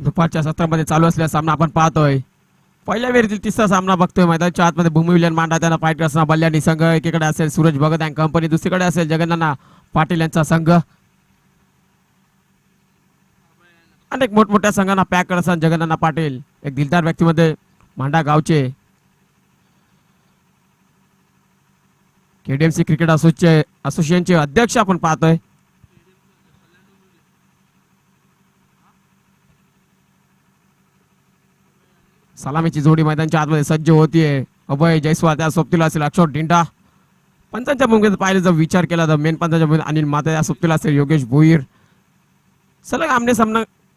दुपारच्या सत्रामध्ये चालू असलेला सामना आपण पाहतोय. पहिल्या फेरीतील तिसरा सामना बघतोय. मैदानाच्या आतमध्ये भूमी विलियन मांडा त्यांना फाईट असणार बल्याणी संघ एकीकडे असेल सूरज भगत अँड कंपनी, दुसरीकडे असेल जगन्नाथ पाटील यांचा संघ. अनेक मोठमोठ्या संघांना पॅक करत असताना जगन्नाथ पाटील एक दिलदार व्यक्तीमध्ये मांडा गावचे केडीएमसी क्रिकेट असोसिएशनचे अध्यक्ष आपण पाहतोय. सलामीची जोडी मैदानाच्या आतमध्ये सज्ज होतीये. अभय जयस्वाल त्या सोबतीला असेल अक्षर डिंडा. पंचांच्या भूमिकेत पाहिजे जर विचार केला तर मेन पंचांच्या भूमिकेत अनिल माता या सोबतीला असेल योगेश भोईर. सलग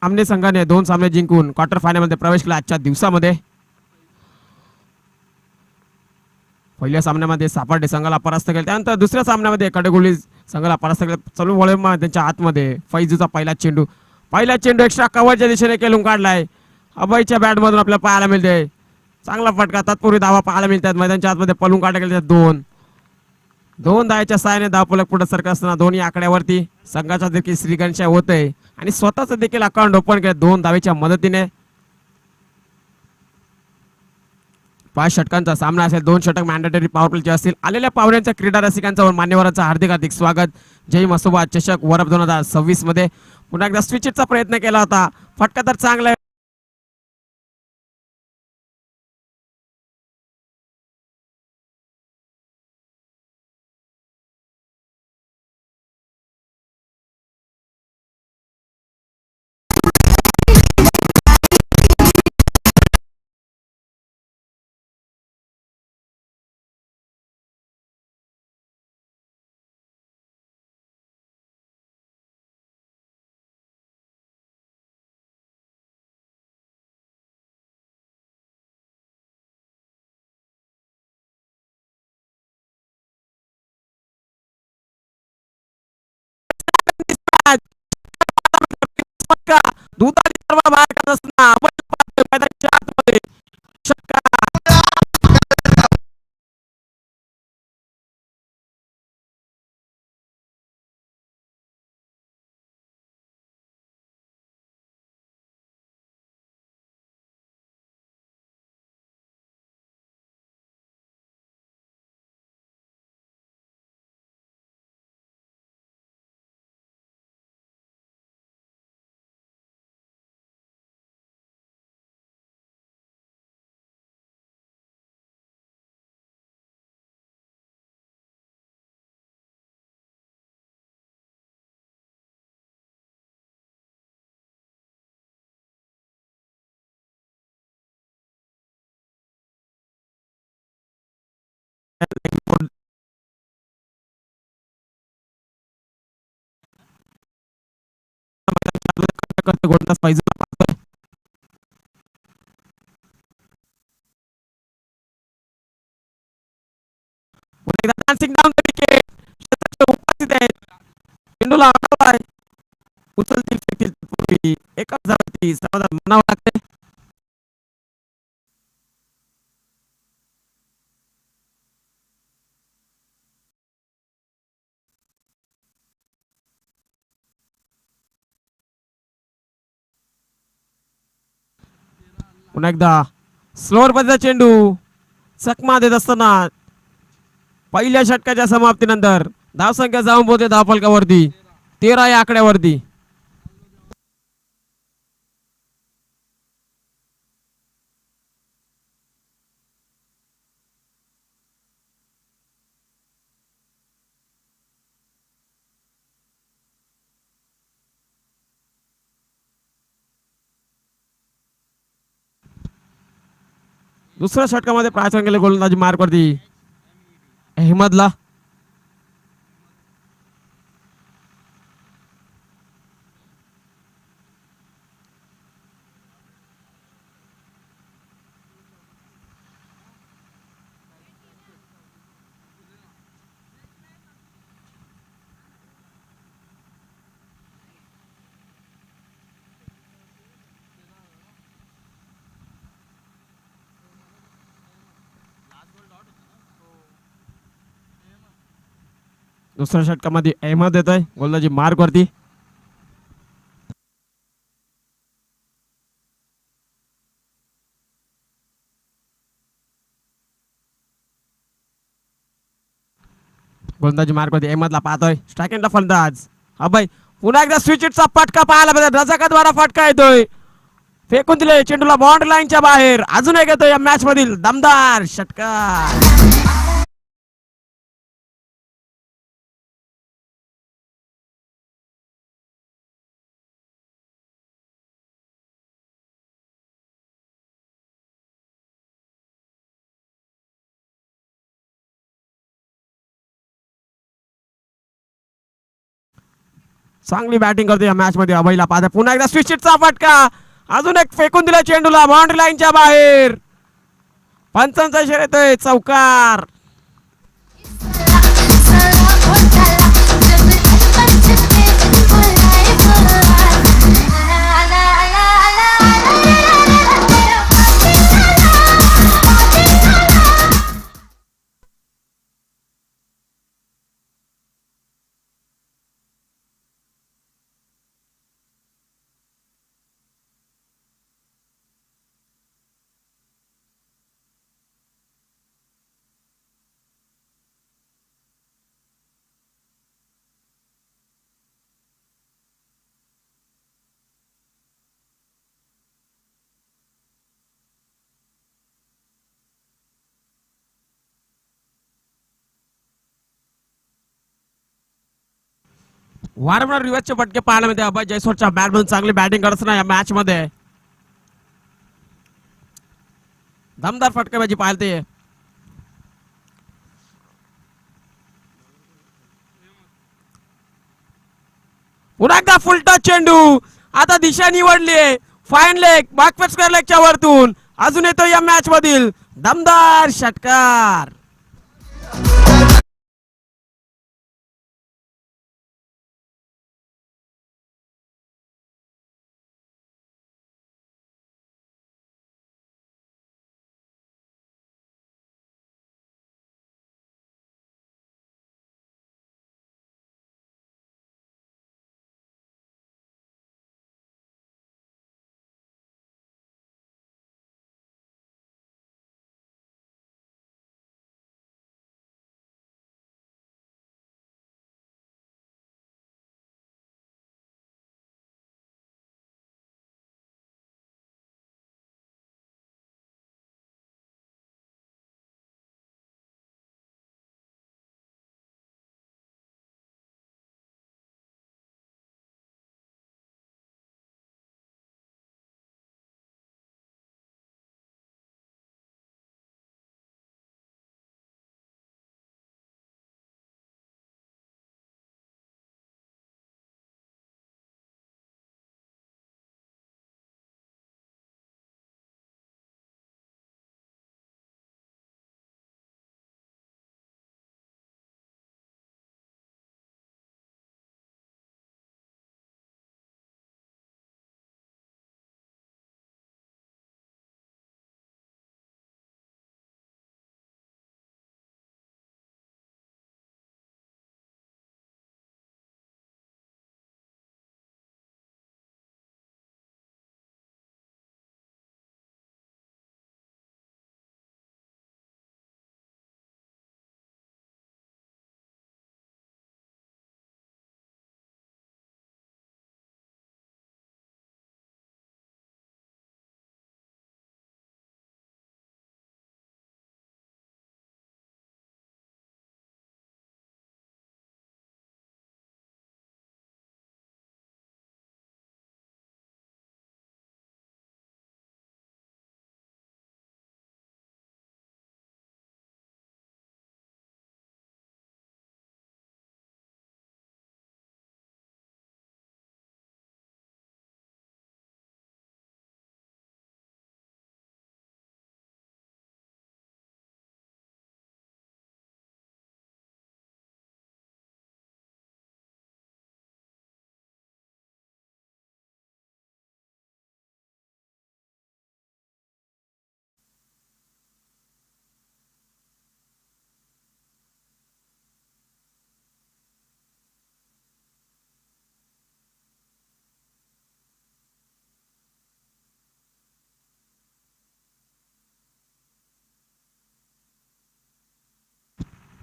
आमने संघाने 2 सामने जिंकून क्वार्टर फायनलमध्ये प्रवेश केला आजच्या दिवसामध्ये. पहिल्या सामन्यामध्ये सापर्डे संघाला परास्त केले, त्यानंतर दुसऱ्या सामन्यामध्ये कडगोली संघाला परास्त केले. चालू वळीमध्ये त्यांच्या आतमध्ये फैजूचा पहिला चेंडू एक्स्ट्रा कव्हरच्या दिशेने केलून काढलाय. अभयच्या बॅटमधून आपल्याला पाहायला मिळते चांगला फटका. तत्पूर्वी धावा पाहायला मिळतात. मैदानाच्या आतमध्ये पळून काढले गेले 2 धावाच्या सहाय्याने धावफलक पुढे सरकत असताना दोन्ही आकड्यावरती संघाचा देखील श्रीगणेश होतय आणि स्वतःच देखील अकाउंट ओपन केले 2 धावेच्या मदतीने. 5 षटकांचा सामना असेल. 2 षटक मॅन्डेटरी पॉवर प्लेचे असतील. आलेल्या पाहुण्यांच्या क्रीडा रसिकांचा व मान्यवरांचा हार्दिक स्वागत. जय मसोबा चषक वर्ष 2026 मध्ये पुन्हा एकदा स्विचचा प्रयत्न केला होता. फटका तर चांगला गोलंदाज पाहिजे. उपस्थित आहेत. चेंडूला अडवलाय. उचलतील फेकतील पूर्वी एकाच धावेची समाधान मानावं लागते. पुन्हा एकदा स्लोअर पद्धतीचा चेंडू चकमा देत असताना पहिल्या षटकाच्या समाप्तीनंतर धावसंख्या जाऊन पोहोचते धावफलकावरती 13 या आकड्यावरती. दुसऱ्या षटकामध्ये प्राचीन गेले गोलंदाजी मार्कवरती अहमदला. दुसऱ्या षटकामध्ये अहमद येत आहे गोलंदाजी मार्कवरती. गोलंदाजी मार्ग मध्ये अहमदला पाहतोय स्ट्राईक एंडला फलंदाज अभय पुन्हा एकदा स्विचिटचा फटका पाहायला मिळतो रजाकाद्वारा फटका येतोय फेकून दिले चेंडूला बाउंड्री लाईनच्या बाहेर अजून एक येतोय या मॅच मधील दमदार षटकार चांगली बॅटिंग करतो या मॅच मध्ये अभयला पाहता पुन्हा एकदा स्विचिटचा फटका अजून एक फेकून दिला चेंडूला बाउंड्री लाईनच्या बाहेर पंचांचा इशारा येतोय चौकार वारंवार रिवर्सचे फटके पाहायला मिळते अभय जयस्वालच्या बॅटमधून चांगली बॅटिंग करत असताना या मॅच मध्ये दमदार फटकेबाजी पाहते पुन्हा एकदा फुलटा चेंडू आता दिशा निवडली फाईन लेग बॅकफेट स्क्वेअर लेगच्या वरतून अजून येतो या मॅच मधील दमदार षटकार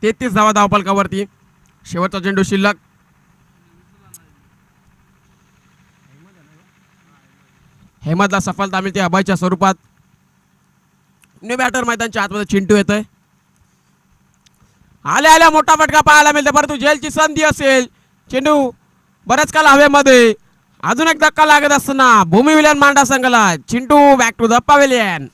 तेहतीस धावा धावपलकावरती शेवटचा चेंडू शिल्लक. हेमदला सफलता मिळते अभयच्या स्वरूपात. न्यू बॅटर मैदानच्या आतमध्ये चिंटू येतोय. आल्या आल्या मोठा फटका पाहायला मिळते, परंतु जेलची संधी असेल. चेंडू बऱ्याच काल हवेमध्ये. अजून एक धक्का लागत असताना भूमी विलियन मांडा संघाला. Chintu back to the pavilion.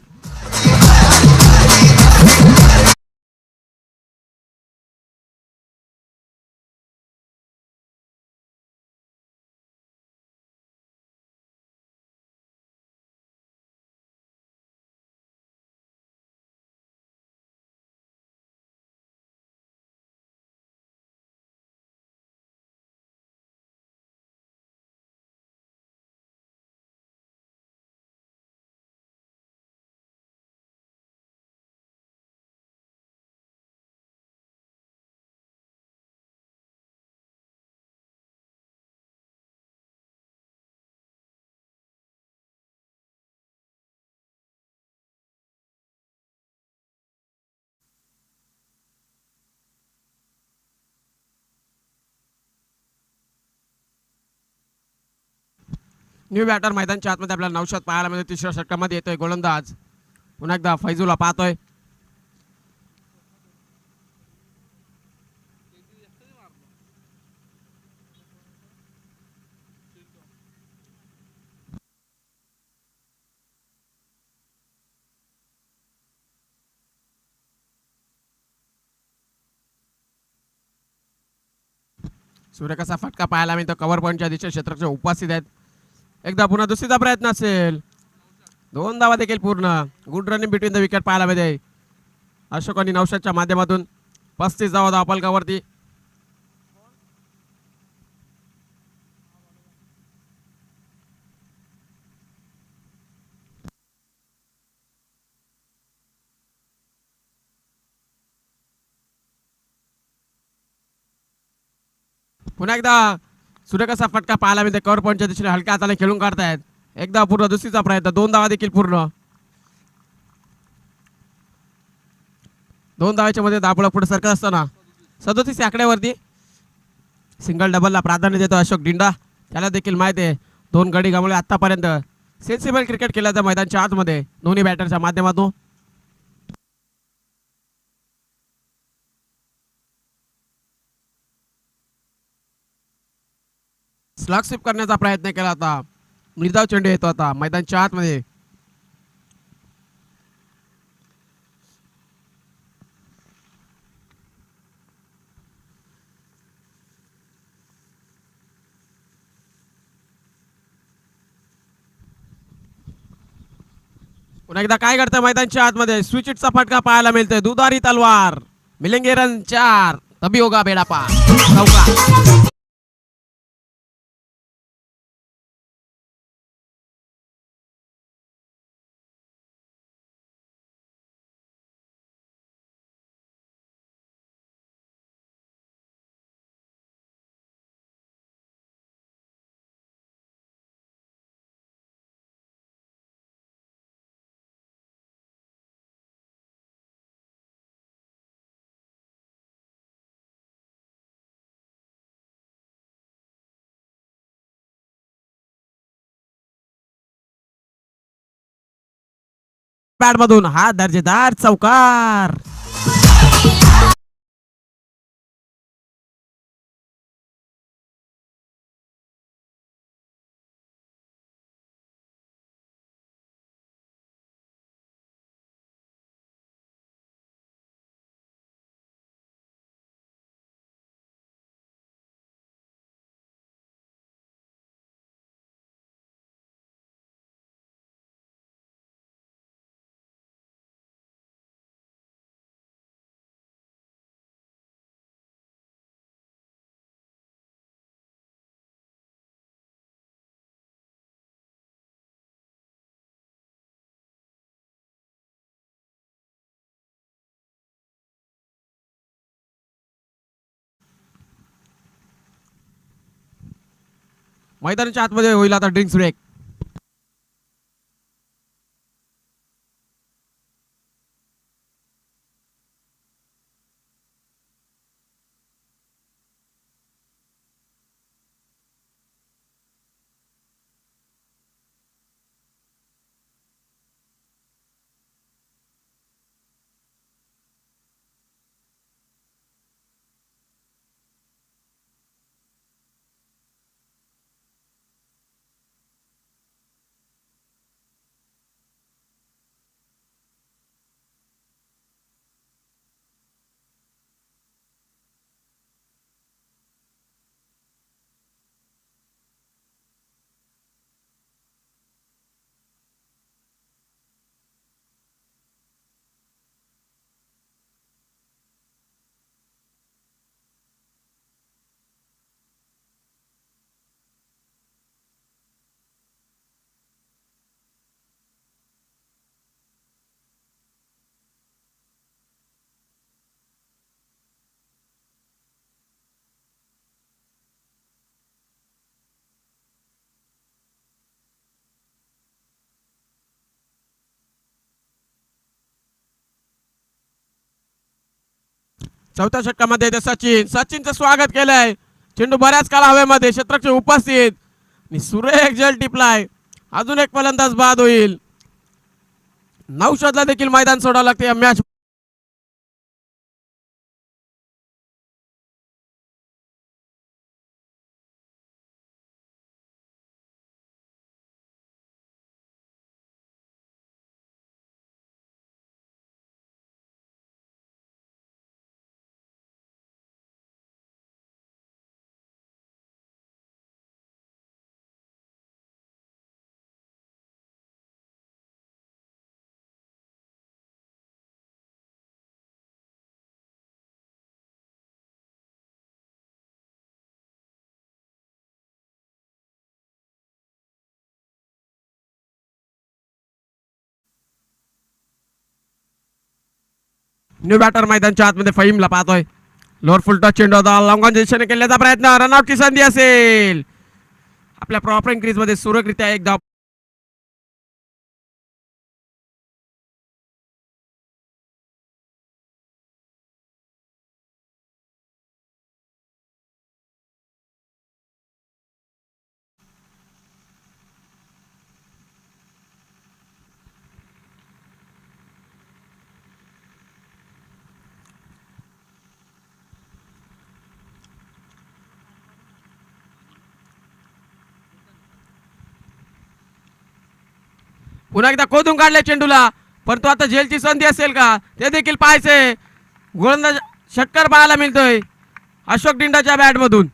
New batter मैदानच्या आतमध्ये आपल्याला नौशाद पाहायला मिळते. तिसऱ्या षटकामध्ये येतोय गोलंदाज. पुन्हा एकदा फैजूला पाहतोय. सूर्यकसा फटका पाहायला मिळतो. कव्हर पॉईंटच्या दिशेने क्षेत्राचे उपस्थित आहेत. एकदा पुन्हा दुसरीचा प्रयत्न असेल. 2 धावा देखील पूर्ण. Good running between the wicket पाहायला मिळते. अशोक आणि नौशादच्या माध्यमातून 35 धावा धावफलकावरती. पुन्हा एकदा सूर्यकसा फटका पाहायला मिळते. कव्हर पॉईंटच्या दिशेने हलक्या हाताने खेळून काढतायत. एकदा पूर्ण दुसरीचा प्रयत्न. 2 धावा देखील पूर्ण. 2 धावाच्या मध्ये धावपळ पुढे सरकत असताना 37 आकड्यावरती सिंगल डबलला प्राधान्य देतो अशोक डिंडा. त्याला देखील माहिती आहे 2 गडी गमावले आतापर्यंत. सेन्सिबल क्रिकेट केलं जातं मैदानच्या आतमध्ये दोन्ही बॅटरच्या माध्यमातून. स्लॉग स्वीप करण्याचा प्रयत्न केला होता. निर्धाव चेंडू येतो आता मैदानच्या आतमध्ये. पुन्हा एकदा काय करतं मैदानच्या आतमध्ये. स्विचिटचा फटका पाहायला मिळतोय. दुधारी तलवार. मिलेंगे रन 4. तभी होगा बेड़ा पार. चौका. पॅड मधून हा दर्जेदार चौकार. मैदानाच्या आतमध्ये होईल आता ड्रिंक्स ब्रेक. चौथ्या षटकामध्ये सचिनचं स्वागत केलंय. चेंडू बऱ्याच काळ हवेमध्ये, क्षेत्ररक्षक उपस्थित आणि सुरेख जल टिपलाय. अजून एक फलंदाज बाद होईल. नौशादला देखील मैदान सोडावं लागते या मॅच. न्यू बॅटर मैदानच्या आतमध्ये फहीमला पाहतोय. लोअर फुल टच चेंडू होता. लॉंग ऑन दिशेने केल्याचा प्रयत्न, रनआउटची संधी असेल. आपल्या प्रॉपर क्रीज मध्ये सुरक्षितरित्या एक धाव. पुन्हा एकदा खोदून काढले चेंडूला, परंतु आता झेलची संधी असेल का ते देखील पाहायचे. गोलंदाज षटकार पाहायला मिळतोय अशोक डिंडाच्या बॅट मधून.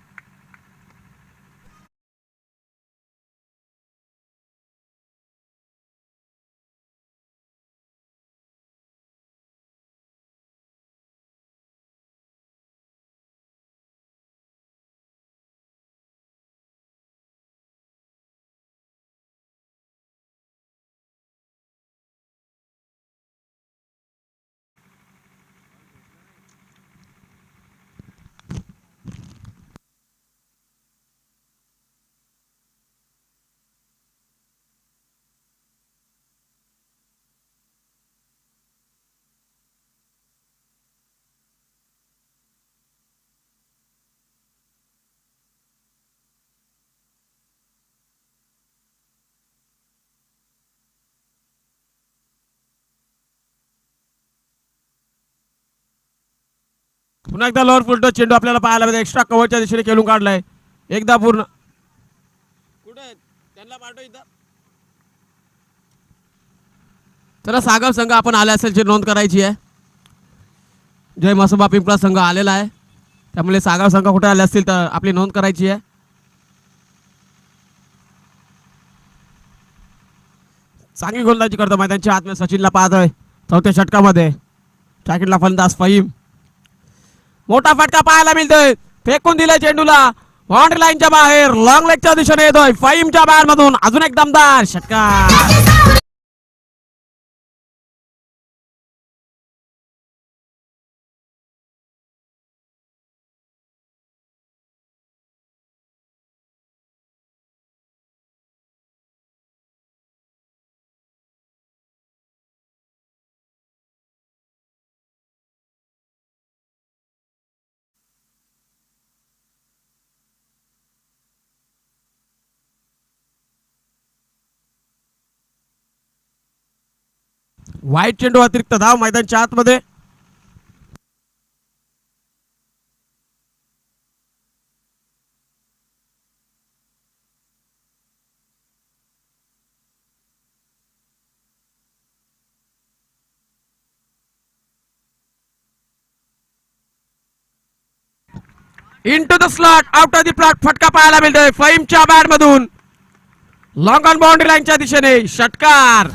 पुन्हा एकदा लोअर फुल टच चेंडू आपल्याला पाहायला मिळते. एक्स्ट्रा कव्हरच्या दिशेने खेळून काढलाय. एकदा पूर्ण कुठे त्यांना पाठव इथं. चला सागव संघ आपण आले असेल नोंद करायची आहे. जय मसोबा पिंपळा संघ आलेला आहे, त्यामुळे सागव संघ कुठे आले असतील तर आपली नोंद करायची आहे. चांगली गोलंदाजी करतो मैदानच्या आतमध्ये. सचिनला पाहतोय चौथ्या षटकामध्ये. जॅकेटला फलंदाज फहीम. मोठा फटका पाहायला मिळतोय. फेकून दिलाय चेंडूला बाउंड्री लाईनच्या बाहेर. लॉंग लेगच्या दिशेने येतोय फहीमच्या बॅट मधून. अजून एक दमदार षटकार. वाईट चेंडू, अतिरिक्त धाव मैदानच्या आतमध्ये. Into the slot, out of the plot. फटका पाहायला मिळतोय फहीमच्या बॅट मधून. लॉंग ऑन बाउंड्री लाईनच्या दिशेने षटकार.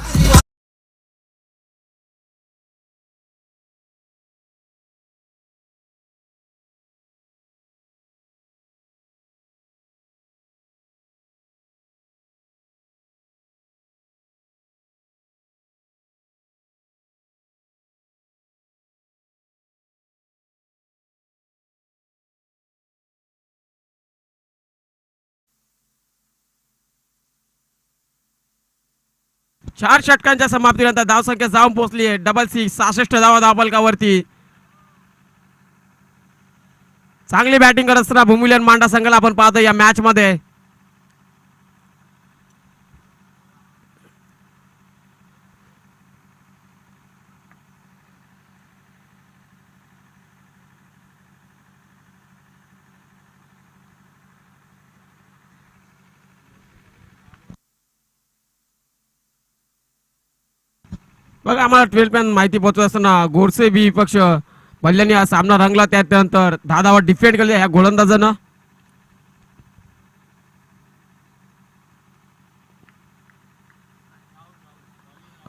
चार षटकांच्या समाप्तीनंतर धावसंख्या जाऊन पोहोचली आहे 66. धावा धावफलकावरती. चांगली बॅटिंग करत असताना भूमिलेन मांडा संघाला आपण पाहतो या मॅच मध्ये. बघा आम्हाला 12 पॅन माहिती पोहोचत असताना गोडसे बी पक्ष भल्ल्यांनी हा सामना रंगला. त्यानंतर 10 धावा डिफेंड केले ह्या गोलंदाजानं.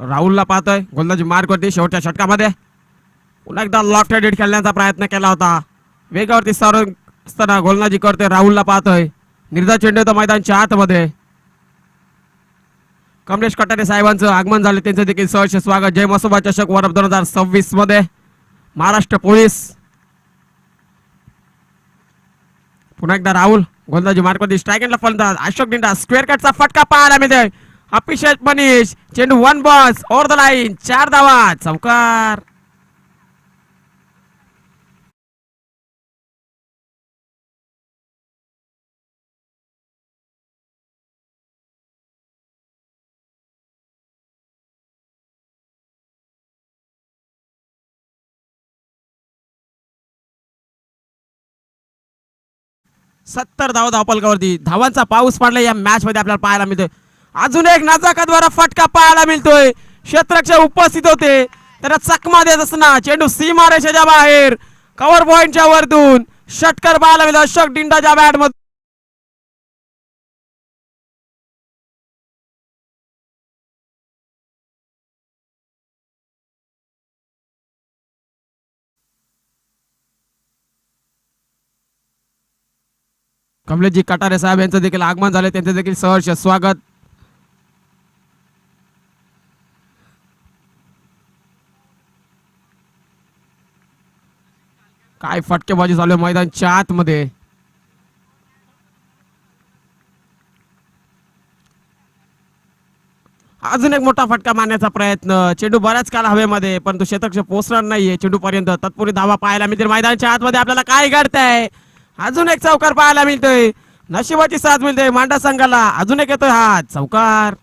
राहुलला पाहतोय गोलंदाजी मार्क वरती शेवटच्या षटकामध्ये पुन्हा एकदा लॉफ्ट हेडेड खेळण्याचा प्रयत्न केला होता. वेगावरती सारून असताना गोलंदाजी करतोय राहुलला पाहतोय. निर्धाव चेंडू होता मैदानच्या आतमध्ये. कमलेश कटारे साहेबांचं आगमन झाले त्यांचं देखील सहर्ष स्वागत. जय मसोबा चषक वर्ष 2026 मध्ये महाराष्ट्र पोलीस. पुन्हा एकदा राहुल गोलंदाजी मार्कवरती स्ट्राईक एंडला फलंदाज अशोक डिंडा. स्क्वेअर कटचा फटका पाहायला मिळतोय. अभिषेक मनीष चेंडू 1 बॉल्स ओव्हर द लाईन. 4 धावा चौकार. सत्तर धावपलकावरती धावांचा पाऊस पडला या मॅच मध्ये आपल्याला पाहायला मिळतोय. अजून एक नाजाकाद्वारा फटका पाहायला मिळतोय. क्षेत्ररक्षक उपस्थित होते त्याला चकमा देत असताना चेंडू सीमारेषेच्या बाहेर कव्हर पॉइंटच्या वरतून षटकार पाहायला मिळतो अशोक डिंडाच्या बॅट मध्ये. कमलेशजी कटारे साहेब यांचं देखील आगमन झाले त्यांचं देखील सहर्ष स्वागत. काय फटकेबाजी चालू आहे मैदानच्या आतमध्ये. अजून एक मोठा फटका मारण्याचा प्रयत्न. चेंडू बऱ्याच काळ हवेमध्ये परंतु क्षेत्ररक्षक पोहोचणार नाहीये चेंडू पर्यंत. तत्पूर्वी धावा पाहायला मिळतील मैदानच्या आतमध्ये. आपल्याला काय घडतंय. अजून एक चौकार पाहायला मिळतोय. नशिबाची साथ मिळते मांडा संघाला. अजून एक येतोय हा चौकार.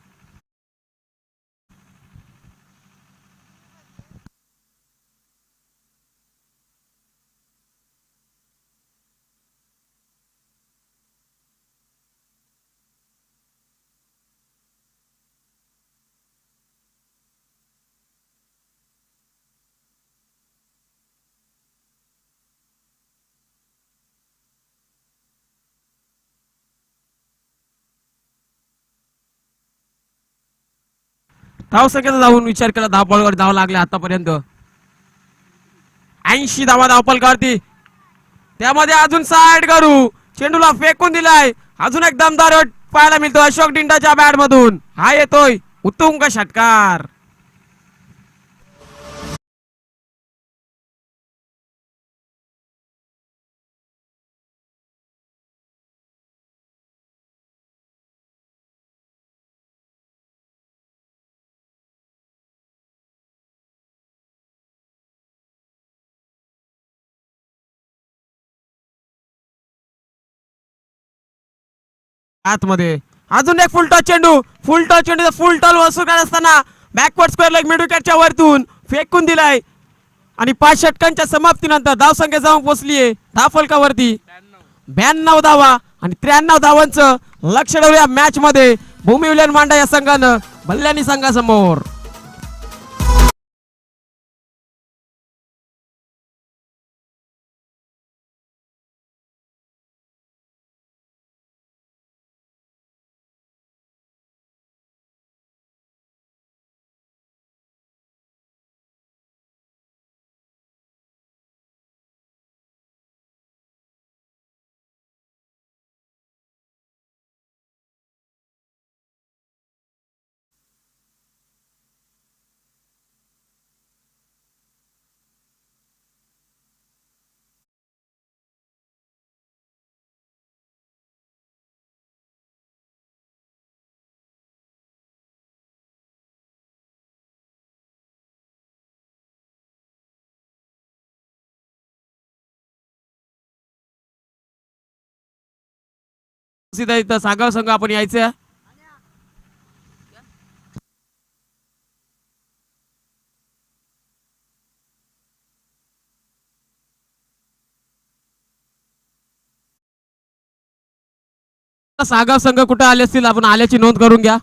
धाव संख्येचा जाऊन विचार केला धावपळावर धाव लागले आतापर्यंत 80 धावा धावपळकावरती. त्यामध्ये अजून साइड करू चेंडूला फेकून दिलाय. अजून एक दमदार पाहायला मिळतो अशोक डिंडाच्या बॅट मधून. हा येतोय उत्तुंग षटकार. आतमध्ये अजून एक फुल टॉस चेंडू. फुल टॉस वसूल करत असताना बॅकवर्ड स्क्वेअर लेग मिड विकेटच्या वरतून फेकून दिलाय. आणि 5 षटकांच्या समाप्तीनंतर धावसंख्या जाऊन पोहोचलीये धावफलकावरती 92 धावा आणि 93 धावांचं लक्ष ठेवलं या मॅच मध्ये भूमी विलियन मांडा या संघानं भल्ल्यानी संघासमोर. सीधा इथं सागाव संघ आपण यायचं. सागाव संघ कुठे आले असतील आपण आल्याची नोंद करून घ्या.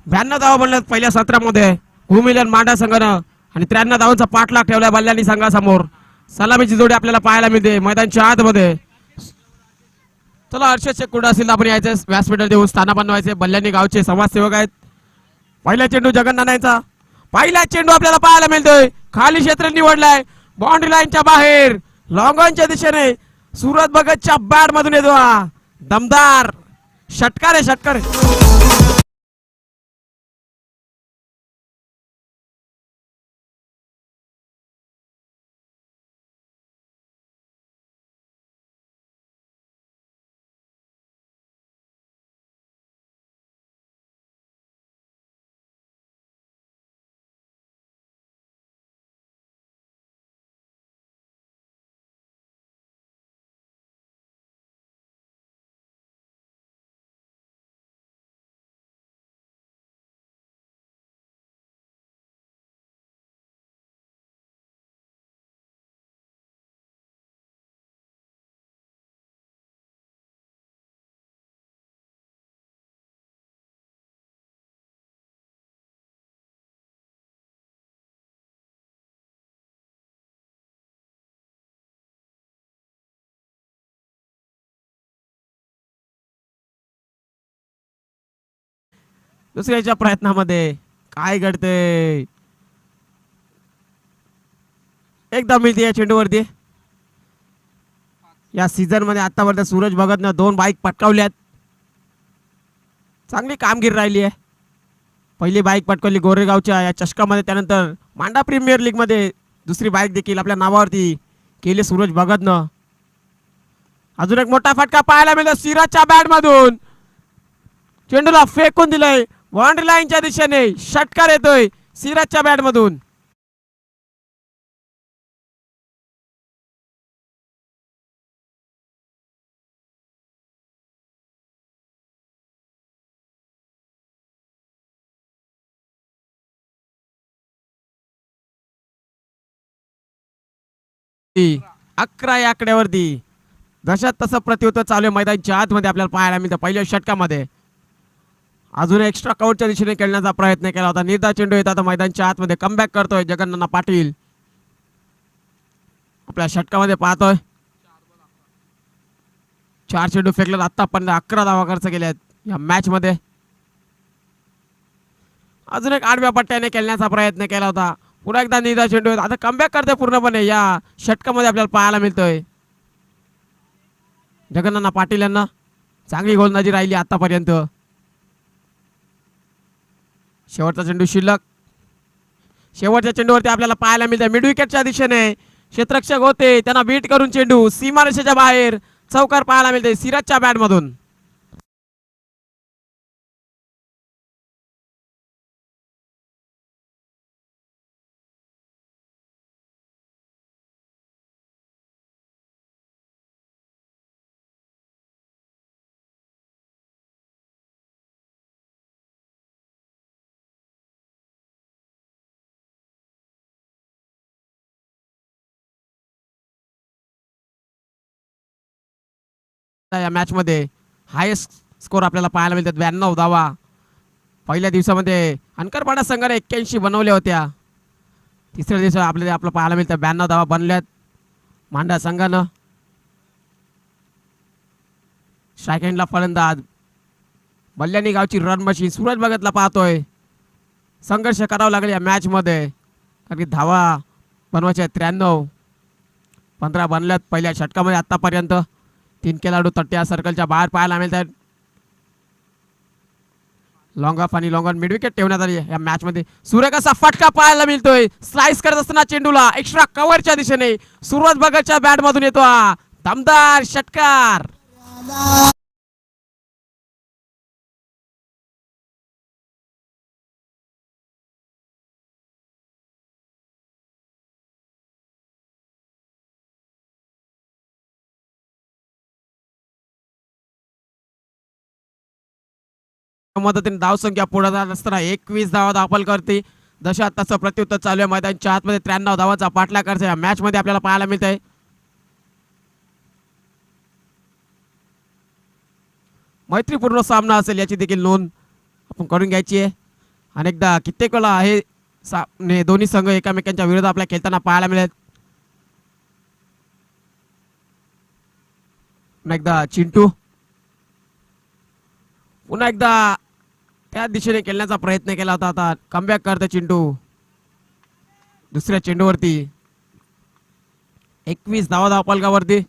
ब्याण्णव धावा बनल्यात पहिल्या सत्रामध्ये भूमिलन मांडा संघानं आणि 93 धावांचा पाठलाग ठेवलाय बल्ल्यानी संघासमोर. सलामीची जोडी आपल्याला पाहायला मिळते मैदानच्या आतमध्ये. चला हर्षद शेख कुठं असेल आपण यायचं व्यासपीठावर देऊन स्थाना बनवायचे. बल्ल्यानी गावचे समाजसेवक आहेत. पहिला चेंडू जगन्नाथांचा. पहिला चेंडू आपल्याला पाहायला मिळतोय खाली क्षेत्र निवडलाय बाउंड्री लाईनच्या बाहेर लॉंगॉनच्या दिशेने. सुरत भगतच्या बॅट मधून येतो हा दमदार षटकार आहे षटकार. दुसऱ्याच्या प्रयत्नामध्ये काय घडते एकदा मिळते या चेंडूवरती. या सीझन मध्ये आतापर्यंत सूरज भगतनं 2 बाईक पटकावल्यात. चांगली कामगिरी राहिली आहे. पहिली बाईक पटकवली गोरेगावच्या या चषकामध्ये. त्यानंतर मांडा प्रीमियर लीग मध्ये दुसरी बाईक देखील आपल्या नावावरती केली सूरज भगतनं. अजून एक मोठा फटका पाहायला मिळतो सिराजच्या बॅट मधून. चेंडूला फेकून दिलंय बाउंड्री लाईनच्या दिशेने. षटकार येतोय सिराजच्या बॅट मधून. ती 11 या आकड्यावरती जशात तसं प्रत्युत्तर चालू आहे मैदानच्या आतमध्ये आपल्याला पाहायला मिळतं. पहिल्या षटकामध्ये अजून एक्स्ट्रा कव्हरच्या दिशेने खेळण्याचा प्रयत्न केला होता. निर्धार चेंडू येत आता मैदानच्या आतमध्ये. कमबॅक करतोय जगन्नाथ पाटील. आपल्या षटकामध्ये पाहतोय 4 चेंडू फेकलेत आतापर्यंत. 11 धावा खर्च केल्यात या मॅच मध्ये. अजून एक आडव्या पट्ट्याने खेळण्याचा प्रयत्न केला होता. पुन्हा एकदा निर्धार चेंडू आता कमबॅक करतोय पूर्णपणे या षटकामध्ये आपल्याला पाहायला मिळतोय. जगन्नाथ पाटील यांना चांगली गोलंदाजी राहिली आतापर्यंत. शेवटचा चेंडू शिल्लक. शेवटच्या चेंडूवरती आपल्याला पाहायला मिळतंय मिड विकेटच्या दिशेने क्षेत्ररक्षक होते त्यांना बीट करून चेंडू सीमारेषेच्या बाहेर चौकार पाहायला मिळते सिराजच्या बॅट मधून. या मॅच मध्ये हायेस्ट स्कोर आपल्याला पाहायला मिळतात 92 धावा. पहिल्या दिवसामध्ये अनकरपाडा संघाने 81 बनवल्या होत्या. तिसऱ्या दिवशी आपलं पाहायला मिळतं 92 धावा बनल्यात मांडा संघानं. स्ट्राईक एंडला फलंदाज बल्ल्यानी गावची रन मशीन सूरज भगतला पाहतोय. संघर्ष करावा लागेल या मॅच मध्ये कारण की धावा बनवायच्या 93. 15 बनल्यात पहिल्या षटकामध्ये आतापर्यंत. 3 खेळाडू तट्ट्या सर्कलच्या बाहेर पाहायला मिळतात. लॉंग ऑफ आणि लॉंग ऑन मिड विकेट ठेवण्यात आली या मॅच मध्ये. सूर्य कसा फटका पाहायला मिळतोय स्लाइस करत असताना चेंडूला एक्स्ट्रा कव्हरच्या दिशेने सूरज भगतच्या बॅट मधून येतो हा दमदार षटकार. मदतीने धावसंख्या पुढे जात असताना 21 धावा दाखल करते. दशात तसं प्रत्युत्तर चालू आहे मैदानच्या आतमध्ये. 93 धावांचा पाठलाग करते या मॅच मध्ये आपल्याला पाहायला मिळत आहे. मैत्रीपूर्ण सामना असेल याची देखील नोंद आपण करून घ्यायची आहे. अनेकदा कित्येक वेळा हे दोन्ही संघ एकमेकांच्या विरोधात आपल्या खेळताना पाहायला मिळेल. एकदा चिंटू पुन्हा एकदा त्या दिशेने खेळण्याचा प्रयत्न केला होता. आता कमबॅक करते चिंटू दुसऱ्या चेंडूवरती. 21 धावा धावपलकावरती.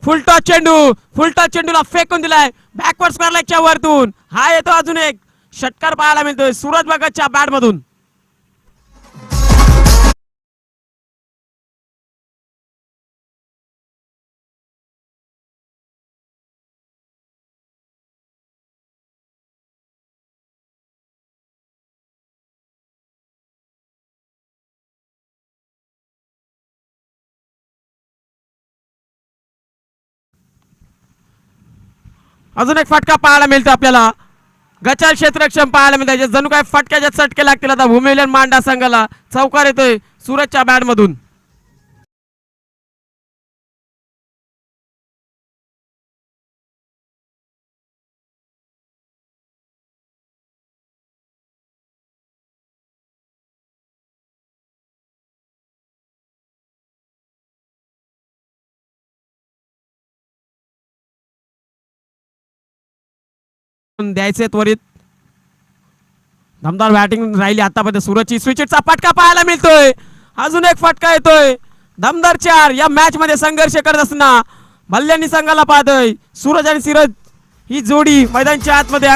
फुलटॉस चेंडूला फेकून दिलाय बॅकवर्ड स्क्वेअर लेगच्या वरतून. हा येतो अजून एक षटकार पाहायला मिळतोय सूरज भगतच्या बॅट मधून. अजून एक फटका पाहायला मिळतो आपल्याला. गचाल क्षेत्ररक्षण पाहायला मिळते जणू काय फटक्याच्या चटके लागतील आता भूमिलेन मांडा संघाला. चौकार येतोय सूरजच्या बॅट मधून. द्यायचे त्वरित. दमदार बॅटिंग राहिली आतापर्यंत सूरजची. स्विचचा फटका पाहायला मिळतोय. अजून एक फटका येतोय. दमदार 4 या मॅच मध्ये संघर्ष करत असताना बल्ल्यानी संघाला पाहतोय. सूरज आणि सिरज ही जोडी मैदानच्या आतमध्ये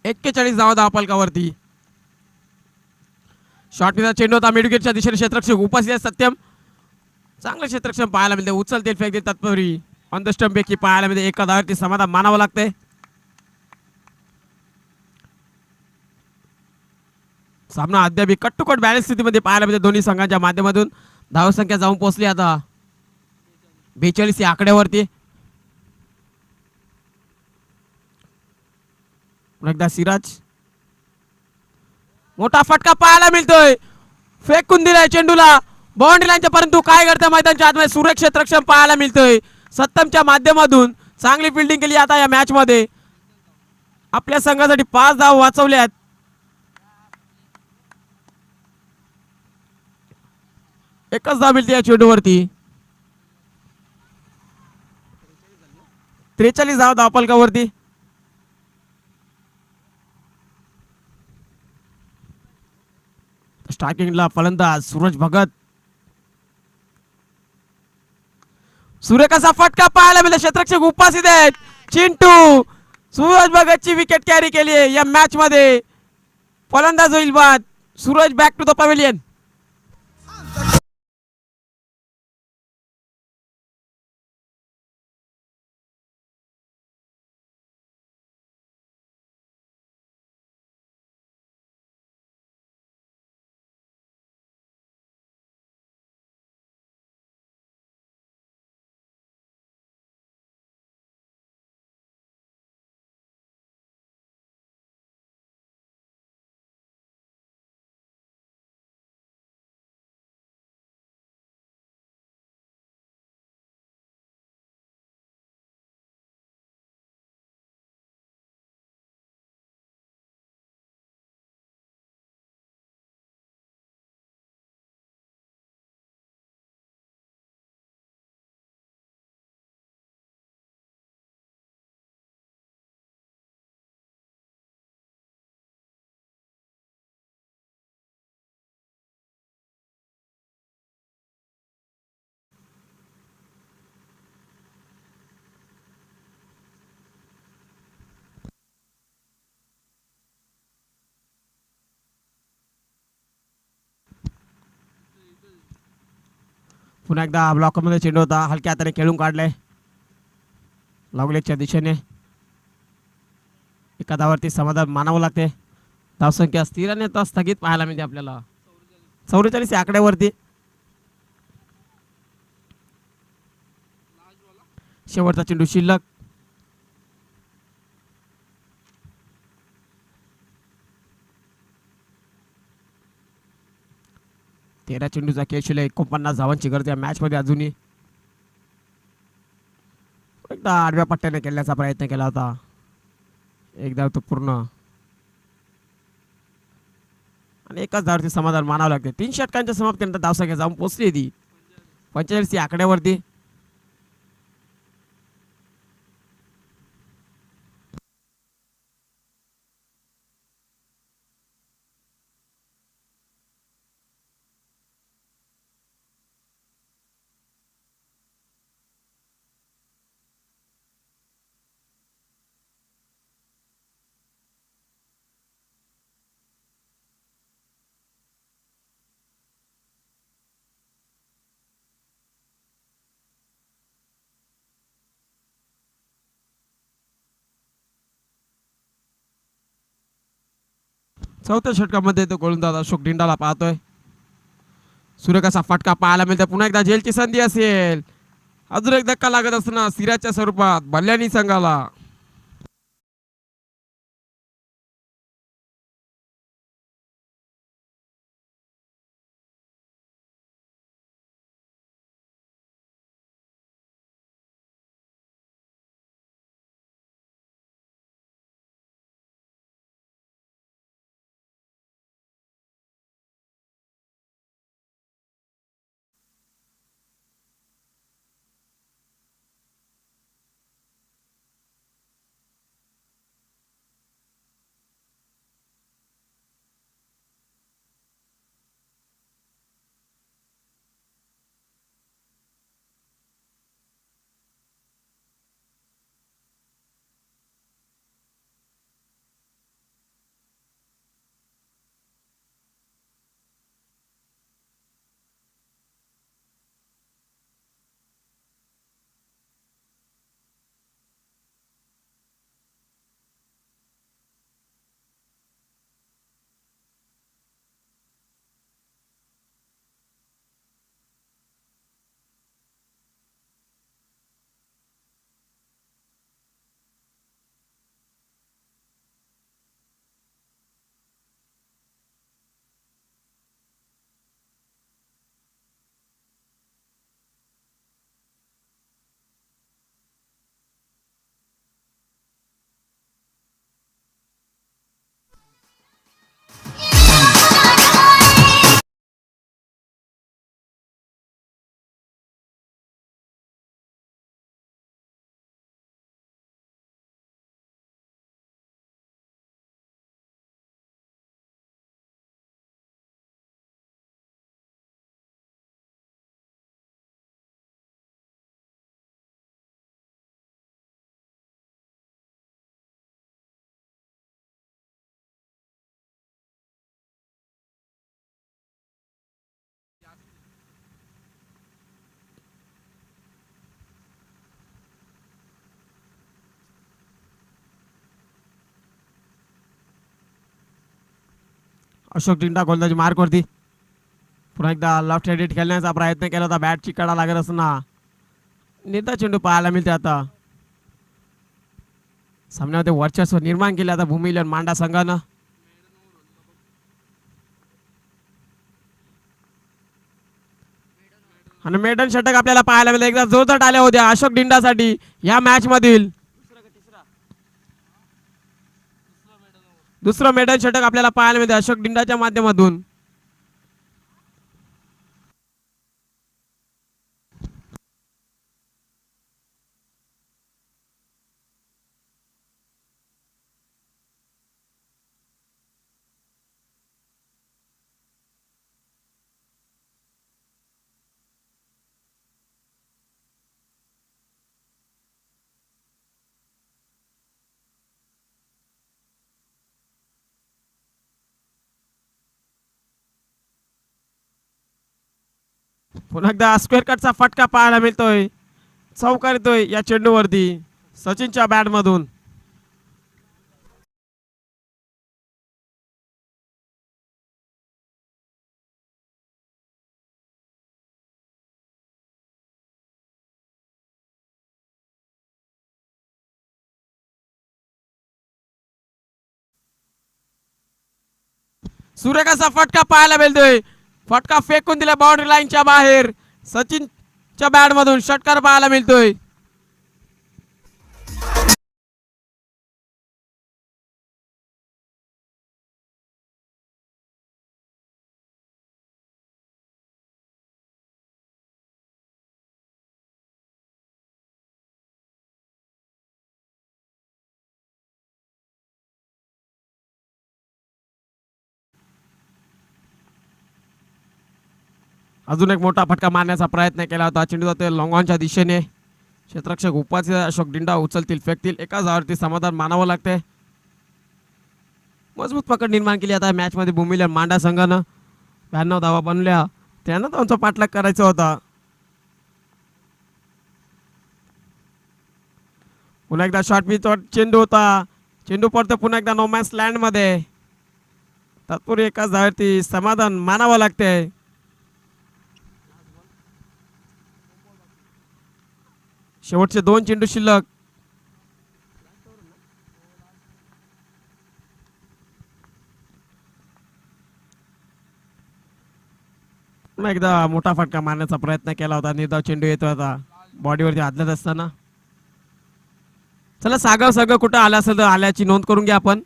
41 धावा धावफलकावरती. शॉटचा चेंडू होता मिडविकेटच्या दिशेने क्षेत्ररक्षक उपस्थित आहे सत्यम. चांगलं क्षेत्ररक्षण पाहायला मिळते. उचलते फेकते तत्परी ऑन द स्टंप पैकी पाहायला मिळते. एका धावावरती समाधान मानावं लागते. सामना अद्याप कट टू कट बॅलन्स स्थितीमध्ये पाहायला मिळते. दोन्ही संघांच्या माध्यमातून धावसंख्या जाऊन पोहोचली आता 42 या आकड्यावरती. एकदा सिराज मोठा फटका पाहायला मिळतोय. फेकून दिलाय चेंडूला बाउंड्री लाईनच्या, परंतु काय करतं मैदानच्या आतमध्ये सुरेख क्षेत्ररक्षण पाहायला मिळतोय. सत्तमच्या माध्यमातून चांगली फिल्डिंग केली आता या मॅच मध्ये. आपल्या संघासाठी 5 धाव वाचवल्यात. एकच धाव मिळते या चेंडूवरती. 43 धाव धावफलकावरती. स्टार्टिंगला फलंदाज सूरज भगत. सूर्य कसा फटका पाहायला मिळेल. क्षेत्ररक्षक उपस्थित आहेत. चिंटू सूरज भगतची विकेट कॅरी केली आहे या मॅच मध्ये. फलंदाज होईल बाद. Suraj back to the pavilion. पुन्हा एकदा ब्लॉकमध्ये चेंडू होता. हलक्या हाताने खेळून काढलाय लॉगलेगच्या दिशेने. एका धावावरती समाधान मानावं लागते. धावसंख्या स्थिर आणि आता स्थगित पाहायला मिळते आपल्याला 44 या आकड्यावरती. शेवटचा चेंडू शिल्लक. तेरा चेंडूचा खेळ शिल्लक. 49 धावांची गरज या मॅच मध्ये अजूनही. एकदा आडव्या पट्ट्याने खेळण्याचा प्रयत्न केला होता. एक धाव तो पूर्ण आणि एकाच धाववरती समाधान मानावं लागते. 3 षटकांच्या समाप्तीनंतर धावसंख्या जाऊन पोहोचली ती 45 या आकड्यावरती. चौथ्या षटकामध्ये तो गोलंदाज अशोक डिंडाला पाहतोय. सूर्यकाचा फटका पाहायला मिळतो. पुन्हा एकदा जेलची संधी असेल. अजून एक धक्का लागत असताना सिराजच्या स्वरूपात बल्ल्यानी संघाला. अशोक टिंटा गोलंदाजी मार्कवरती. पुन्हा एकदा लेफ्ट हँडेड खेळण्याचा प्रयत्न केला होता, बॅटची कडा लागत असताना निर्धाव चेंडू पाहायला मिळते. आता सामन्यामध्ये वर्चस्व निर्माण केले आता भूमिलन मांडा संघानं. आणि मेडन षटक आपल्याला पाहायला मिळेल. एकदा जोरदार टाळ्या होत्या अशोक डिंडासाठी या मॅच मधील दुसरं मेडन षटक आपल्याला पाहायला मिळते अशोक डिंडाच्या माध्यमातून. पुन्हा एकदा स्क्वेअर कटचा फटका पाहायला मिळतोय. चौकार येतोय या चेंडूवरती सचिनच्या बॅट मधून. सूर्यकाचा फटका पाहायला मिळतोय. फटका फेकून दिला बाउंड्री लाईनच्या बाहेर. सचिनच्या बॅट मधून षटकार पाहायला मिळतोय. अजून एक मोठा फटका मारण्याचा प्रयत्न केला होता. चेंडू जातोय लॉंगॉनच्या दिशेने. क्षेत्ररक्षक उपाचे अशोक डिंडा उचलतील फेकतील. एका धावावरती समाधान मानावं लागतंय. मजबूत पकड निर्माण केली आता मॅच मध्ये भूमिलन मांडा संघानं. 92 धावा बनल्या. त्यांना त्यांचा पाठलाग करायचा होता. पुन्हा एकदा शॉर्ट पिच चेंडू होता. चेंडू पडतो पुन्हा एकदा नोमॅन्स लँड मध्ये. तत्पूर्वी एकाच धावावरती समाधान मानावं लागतंय. शेवटचे 2 चेंडू शिल्लक. पुन्हा एकदा मोठा फटका मारण्याचा प्रयत्न केला होता. निर्धाव चेंडू येतो आता बॉडीवरती आदलत असताना. चला सागव सगळं कुठं आलं असेल तर आल्याची नोंद करून घ्या आपण.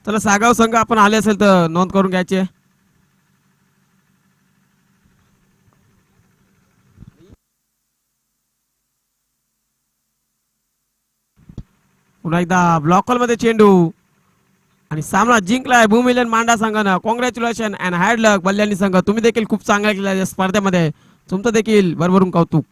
चला सागाव संघ आपण आले असेल तर नोंद करून घ्यायची. पुन्हा एकदा ब्लॉक मध्ये चेंडू आणि सामना जिंकलाय भूमिलन मांडा संघानं. कॉंग्रॅच्युलेशन अँड हार्ड लक बल्ल्यानी संघ. तुम्ही देखील खूप चांगला केला या स्पर्धेमध्ये. तुमचं देखील भरभरून कौतुक.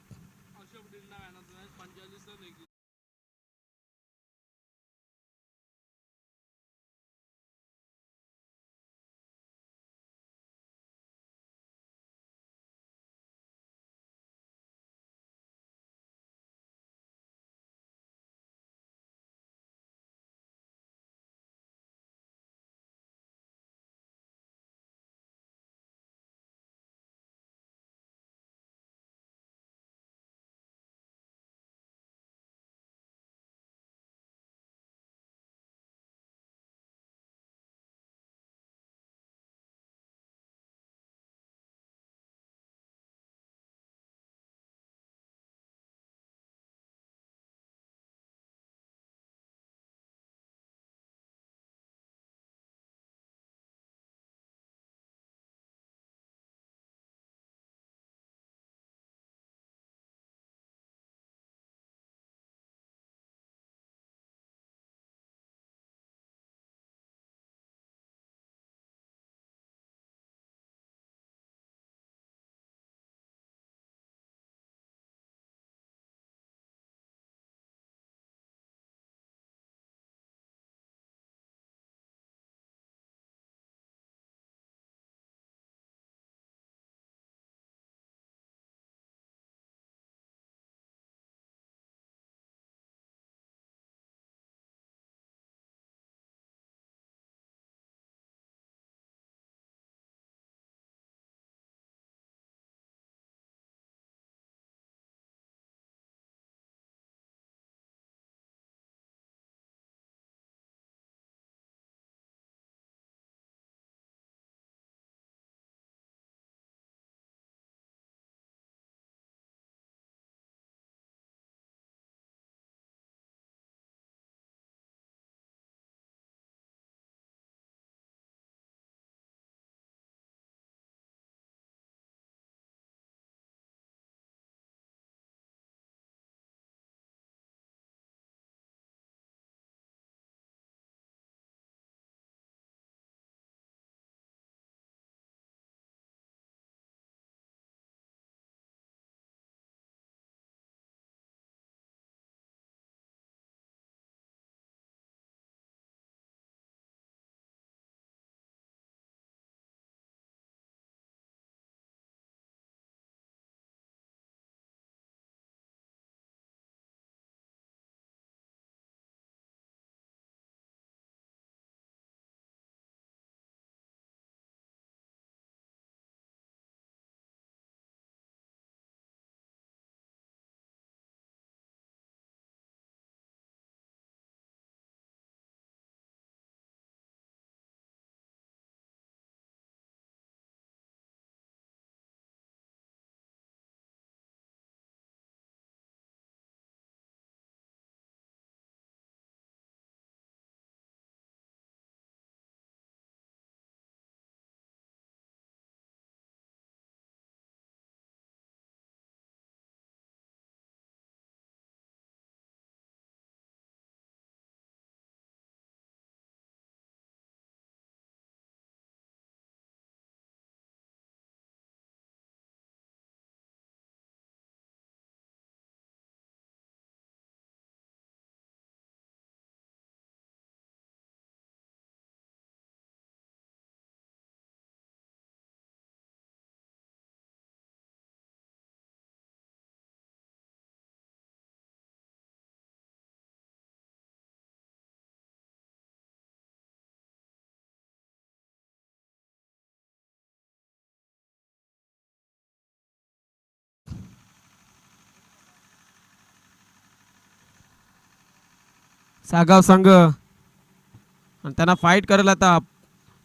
सागाव संघ आणि त्यांना फाईट करेल आता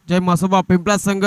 जय मसोबा पिंपळा संघ.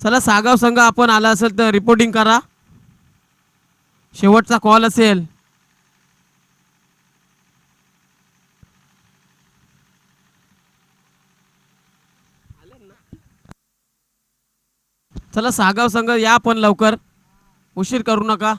चला सागाव संघ आपण आला असेल तर रिपोर्टिंग करा. शेवटचा कॉल असेल. चला सागाव संघ या पण लवकर, उशीर करू नका.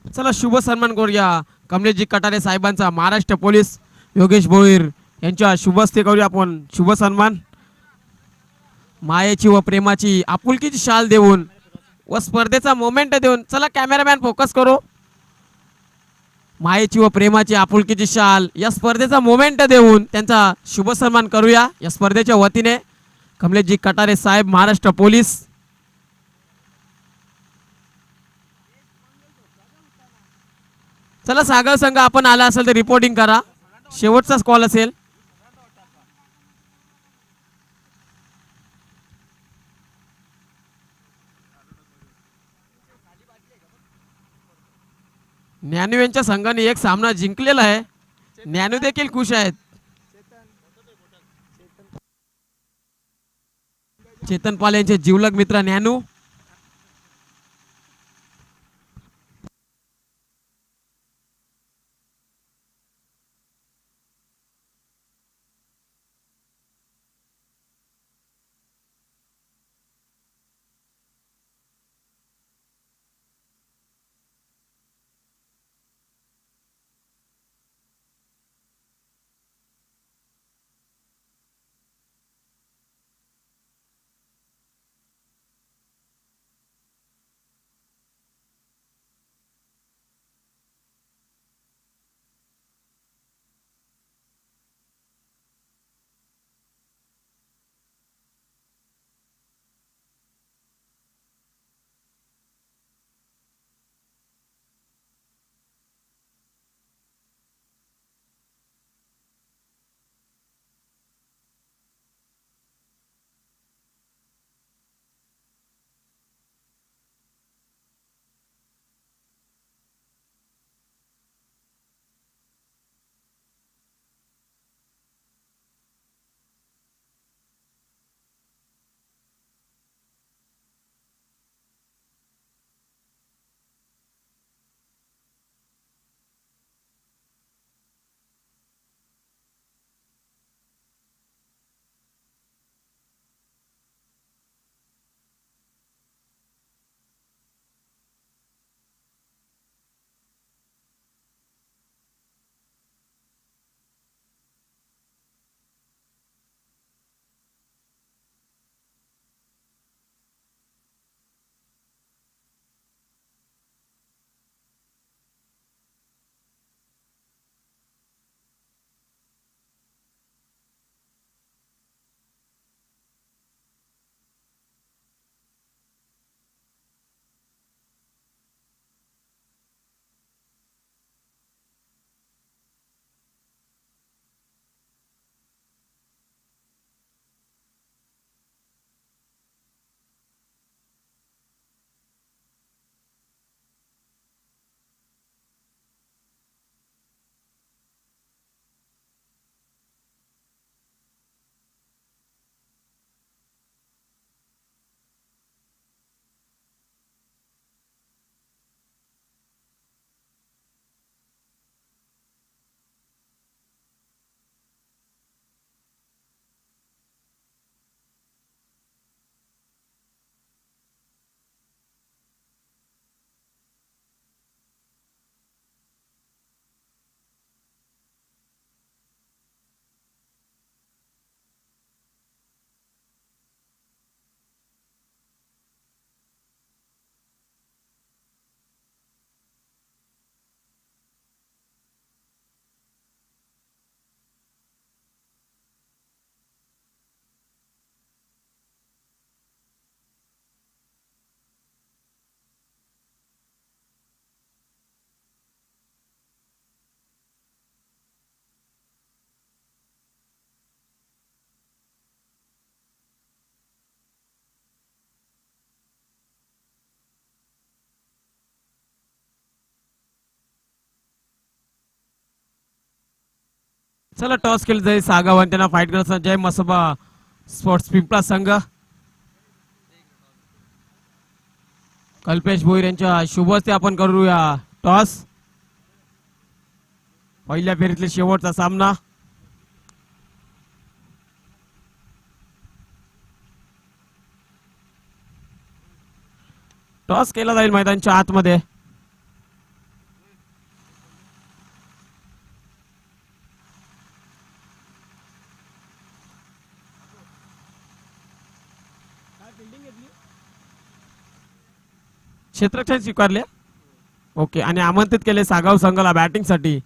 चला शुभ सन्मान करूया कमलेशजी कटारे साहेबांचा. महाराष्ट्र पोलीस योगेश भोईर यांच्या शुभ हस्ते करूया आपण शुभ सन्मान. मायेची व प्रेमाची आपुलकीची शाल देऊन व स्पर्धेचा मोमेंट देऊन. चला कॅमेरामॅन फोकस करू. मायेची व प्रेमाची आपुलकीची शाल या स्पर्धेचा मोमेंट देऊन त्यांचा शुभ सन्मान करूया या स्पर्धेच्या वतीने. कमलेशजी कटारे साहेब महाराष्ट्र पोलीस. चला सागर संघ आपण आला असेल तर रिपोर्टिंग करा. शेवटचाच कॉल असेल. ज्ञानू यांच्या संघाने एक सामना जिंकलेला आहे. ज्ञानू देखील खुश आहेत. चेतन पाल यांचे जीवलग मित्र ज्ञानू. चला टॉस केलं जाईल सागाव आणि त्यांना फाईट करत जय मसोबा स्पोर्ट्स पिंपळा संघ. कल्पेश भोईर यांच्या शुभ हस्ते आपण करूया टॉस. पहिल्या फेरीतले शेवटचा सामना. टॉस केला जाईल मैदानाच्या आतमध्ये. क्षेत्ररक्षण स्वीकारले. ओके आणि आमंत्रित केले सागाव संघाला बॅटिंग साठी.